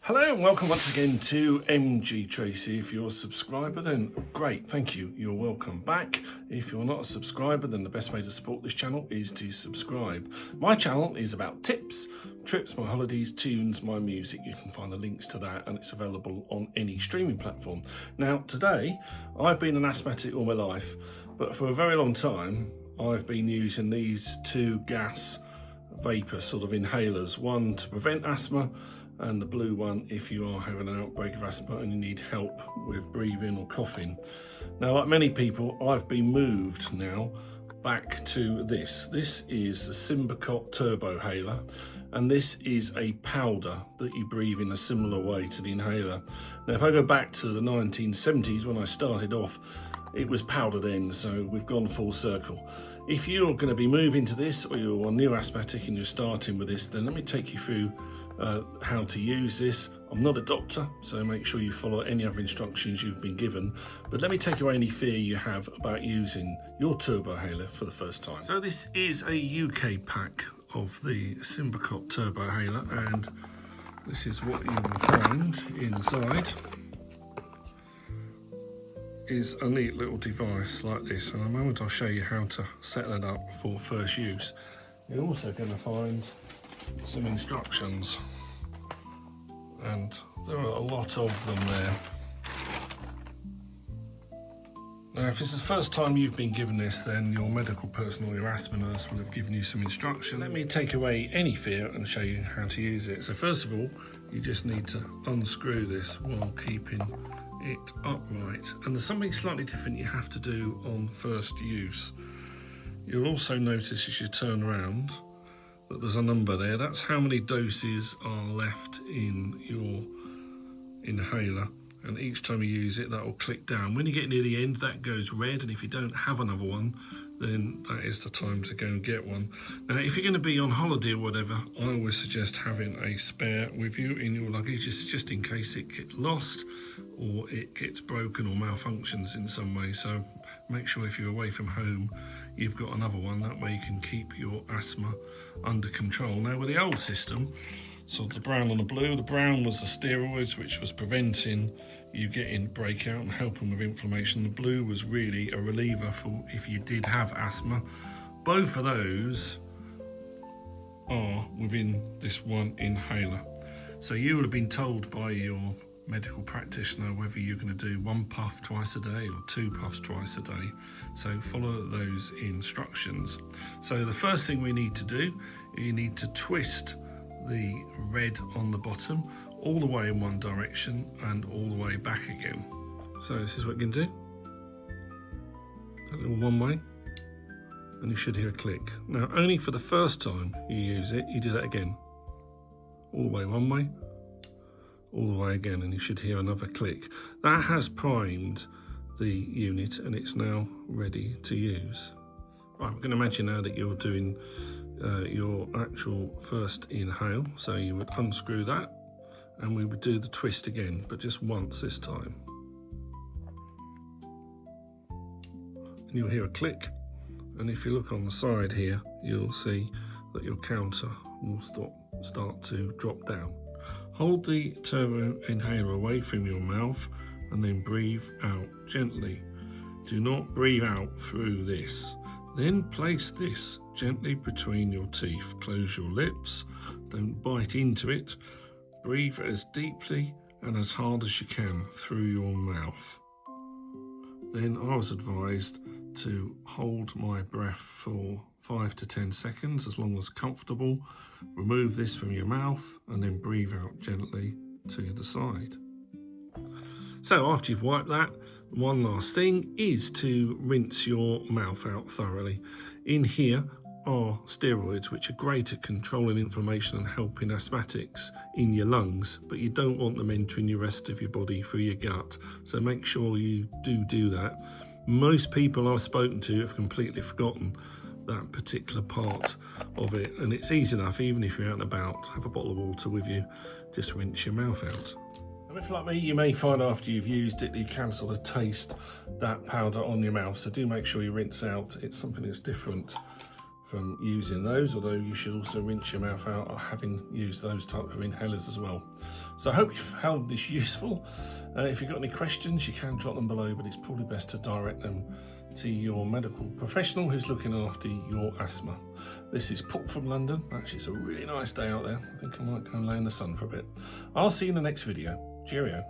Hello and welcome once again to MG Tracy. If you're a subscriber, then great, thank you. You're welcome back. If you're not a subscriber, then the best way to support this channel is to subscribe. My channel is about tips, trips, my holidays, tunes, my music. You can find the links to that and it's available on any streaming platform. Now today, I've been an asthmatic all my life, but for a very long time, I've been using these two gas vapor sort of inhalers, one to prevent asthma and the blue one if you are having an outbreak of asthma and you need help with breathing or coughing. Now, like many people, I've been moved now back to this. This is the Symbicort Turbohaler, and this is a powder that you breathe in a similar way to the inhaler. Now, if I go back to the 1970s when I started off, it was powder then, so we've gone full circle. If you're going to be moving to this, or you're a new asthmatic and you're starting with this, then let me take you through how to use this. I'm not a doctor, so make sure you follow any other instructions you've been given, but let me take away any fear you have about using your Turbohaler for the first time. So this is a UK pack of the Symbicort Turbohaler, and this is what you will find inside is a neat little device like this, and in a moment I'll show you how to set that up for first use. You're also going to find some instructions, and there are a lot of them there. Now, if it's the first time you've been given this, then your medical personnel, your asthma nurse, will have given you some instruction. Let me take away any fear and show you how to use it. So first of all, you just need to unscrew this while keeping it upright, and there's something slightly different you have to do on first use. You'll also notice as you turn around that there's a number there. That's how many doses are left in your inhaler, and each time you use it, that will click down. When you get near the end, that goes red, and if you don't have another one, then that is the time to go and get one. Now, if you're going to be on holiday or whatever, I always suggest having a spare with you in your luggage, just in case it gets lost or it gets broken or malfunctions in some way. So make sure if you're away from home, you've got another one. That way you can keep your asthma under control. Now, with the old system, so the brown and the blue, the brown was the steroids, which was preventing you getting breakout and helping with inflammation. The blue was really a reliever for if you did have asthma. Both of those are within this one inhaler. So you would have been told by your medical practitioner whether you're going to do one puff twice a day or two puffs twice a day. So follow those instructions. So the first thing we need to do, you need to twist the red on the bottom all the way in one direction and all the way back again. So this is what you can do. A little one way, and you should hear a click. Now, only for the first time you use it, you do that again. All the way one way, all the way again, and you should hear another click. That has primed the unit and it's now ready to use. Right, we're going to imagine now that you're doing your actual first inhale. So you would unscrew that and we would do the twist again, but just once this time. And you'll hear a click, and if you look on the side here, you'll see that your counter will start to drop down. Hold the turbo inhaler away from your mouth and then breathe out gently. Do not breathe out through this. Then place this gently between your teeth. Close your lips, don't bite into it. Breathe as deeply and as hard as you can through your mouth. Then I was advised to hold my breath for 5 to 10 seconds, as long as comfortable. Remove this from your mouth and then breathe out gently to the side. So after you've wiped that, one last thing is to rinse your mouth out thoroughly. In here are steroids, which are great at controlling inflammation and helping asthmatics in your lungs, but you don't want them entering the rest of your body through your gut. So make sure you do that. Most people I've spoken to have completely forgotten that particular part of it, and it's easy enough. Even if you're out and about, have a bottle of water with you, just rinse your mouth out. And if like me, you may find after you've used it, you can sort of taste that powder on your mouth, so do make sure you rinse out. It's something that's different from using those, although you should also rinse your mouth out having used those type of inhalers as well. So I hope you found this useful. If you've got any questions, you can drop them below, but it's probably best to direct them to your medical professional who's looking after your asthma. This is Paul from London. Actually, it's a really nice day out there. I think I might go and lay in the sun for a bit. I'll see you in the next video. Cheerio.